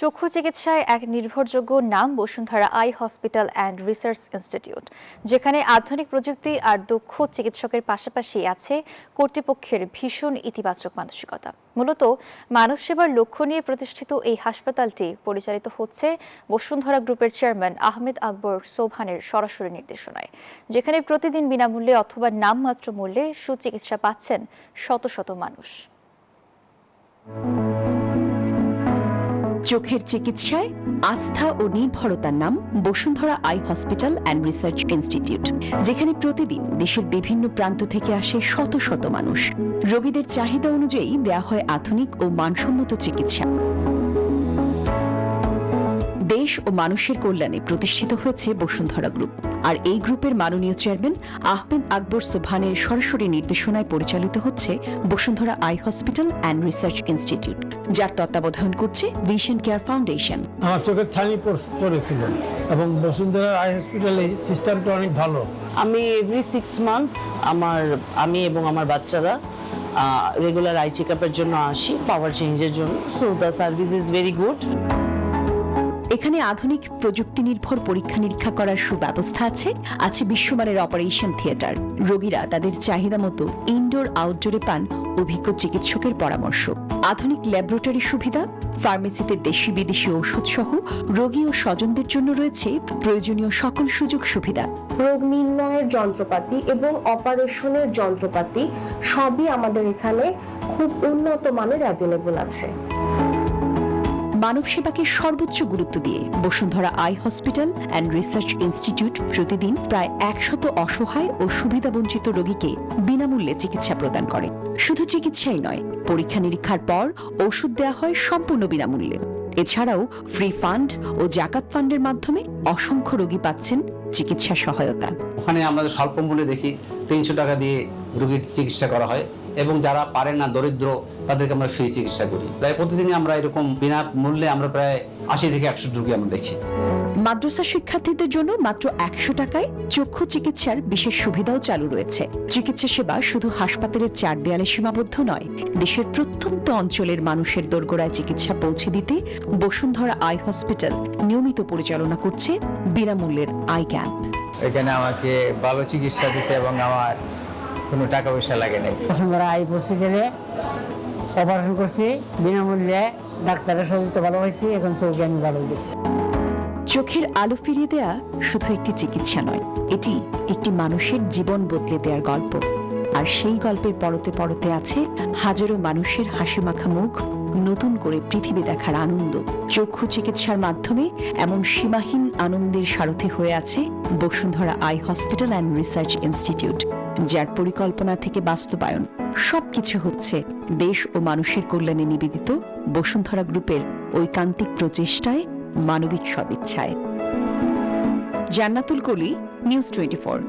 চক্ষু চিকিৎসায় এক নির্ভরযোগ্য নাম Bashundhara eye hospital and research institute, যেখানে আধুনিক প্রযুক্তি আর দক্ষ চিকিৎসকের পাশাপাশি আছে কর্তৃপক্ষের ভীষণ ইতিবাচক মানসিকতা। মূলত মানব সেবার লক্ষ্য নিয়ে প্রতিষ্ঠিত এই হাসপাতালটি পরিচালিত হচ্ছে বসুন্ধরা গ্রুপের চেয়ারম্যান আহমেদ আকবর সোবহানের সরাসরি নির্দেশনায়, যেখানে প্রতিদিন বিনামূল্যে অথবা নামমাত্র মূল্যে সুচিকিৎসা পাচ্ছেন শত শত মানুষ। চোখের চিকিৎসায় আস্থা ও নির্ভরতার নাম Bashundhara eye hospital and research institute, যেখানে প্রতিদিন দেশের বিভিন্ন প্রান্ত থেকে আসে শত শত মানুষ। রোগীদের চাহিদা অনুযায়ী দেয়া হয় আধুনিক ও মানসম্মত চিকিৎসা। দেশ ও মানুষের কল্যাণে প্রতিষ্ঠিত হয়েছে বসুন্ধরা গ্রুপ, আর এই গ্রুপের মাননীয় চেয়ারম্যান আহমেদ আকবর সোবহানের সরাসরি নির্দেশনায় পরিচালিত হচ্ছে Bashundhara eye hospital and research institute, যার তত্ত্বাবধান করছে ভিশন কেয়ার ফাউন্ডেশন। আমার চোখের ছানি পড়েছিল এবং বসুন্ধরা আই হসপিটালের সিস্টেমটা অনেক ভালো। আমি এভরি 6 মান্থ আমি এবং আমার বাচ্চারা রেগুলার আই চেক আপের জন্য আসি, পাওয়ার চেঞ্জের জন্য। So the service is very good. এখানে আধুনিক প্রযুক্তি নির্ভর পরীক্ষা নিরীক্ষা করার সুব্যবস্থা আছে বিশ্বমানের অপারেশন থিয়েটার। রোগীরা তাদের চাহিদা মতো ইনডোর আউটডোরে পান অভিজ্ঞ চিকিৎসকের পরামর্শ, আধুনিক ল্যাবরেটরি সুবিধা, ফার্মেসিতে দেশি বিদেশি ওষুধ সহ রোগী ও স্বজনদের জন্য রয়েছে প্রয়োজনীয় সকল সুযোগ সুবিধা। রোগ নির্ণয়ের যন্ত্রপাতি এবং অপারেশনের যন্ত্রপাতি সবই আমাদের এখানে খুব উন্নত মানের অ্যাভেলেবল আছে। মানব সেবাকে সর্বোচ্চ গুরুত্ব দিয়ে Bashundhara eye hospital and research institute প্রতিদিন প্রায় 100 অসহায় ও সুবিধাবঞ্চিত রোগীকে বিনামূল্যে চিকিৎসা প্রদান করে। শুধু চিকিৎসাই নয়, পরীক্ষা নিরীক্ষার পর ওষুধ দেওয়া হয় সম্পূর্ণ বিনামূল্যে। এছাড়াও ফ্রি ফান্ড ও জাকাত ফান্ডের মাধ্যমে অসংখ্য রোগী পাচ্ছেন চিকিৎসা সহায়তা। ওখানে আমরা স্বল্প মূল্যে দেখি 300 টাকা দিয়ে রোগীর চিকিৎসা করা হয়, এবং যারা পারেন না, দরিদ্র, তাদেরকে আমরা ফ্রি চিকিৎসা করি। প্রায় প্রতিদিনই আমরা এরকম বিনা মূল্যে আমরা প্রায় 80 থেকে 100 রোগী আমরা দেখি। মাদ্রাসা শিক্ষার্থীদের জন্য মাত্র 100 টাকায় চক্ষু চিকিৎসার বিশেষ সুবিধাও চালু রয়েছে। চিকিৎসা সেবা শুধু হাসপাতালের 4 দেয়ালে সীমাবদ্ধ নয়, দেশের প্রত্যন্ত অঞ্চলের মানুষের দোরগোড়ায় চিকিৎসা পৌঁছে দিতে বসুন্ধরা আই হসপিটাল নিয়মিত পরিচালনা করছে বিনামূল্যের আই ক্যাম্প। এখানে আমাকে ভালো চিকিৎসা দিচ্ছে এবং আমার কোনো টাকা পয়সা লাগে নাই। বসুন্ধরা আই হসপিটালে অপারেশন করছি বিনামূল্যে, ডাক্তারের সহযোগিতা ভালো হয়েছে, এখন চোখে আমি ভালো দেখি। চোখের আলো ফিরিয়ে দেয়া শুধু একটি চিকিৎসা নয়, এটি একটি মানুষের জীবন বদলে দেওয়ার গল্প। আর সেই গল্পের পরতে পরতে আছে হাজারো মানুষের হাসিমাখা মুখ, নতুন করে পৃথিবী দেখার আনন্দ। চক্ষু চিকিৎসার মাধ্যমে এমন সীমাহীন আনন্দের সারথি হয়ে আছে Bashundhara eye hospital and research institute, যার পরিকল্পনা থেকে বাস্তবায়ন সবকিছু হচ্ছে দেশ ও মানুষের কল্যাণে নিবেদিত বসুন্ধরা গ্রুপের ঐকান্তিক প্রচেষ্টায়, মানবিক সদিচ্ছায়। জান্নাতুল কলি, নিউজ 24।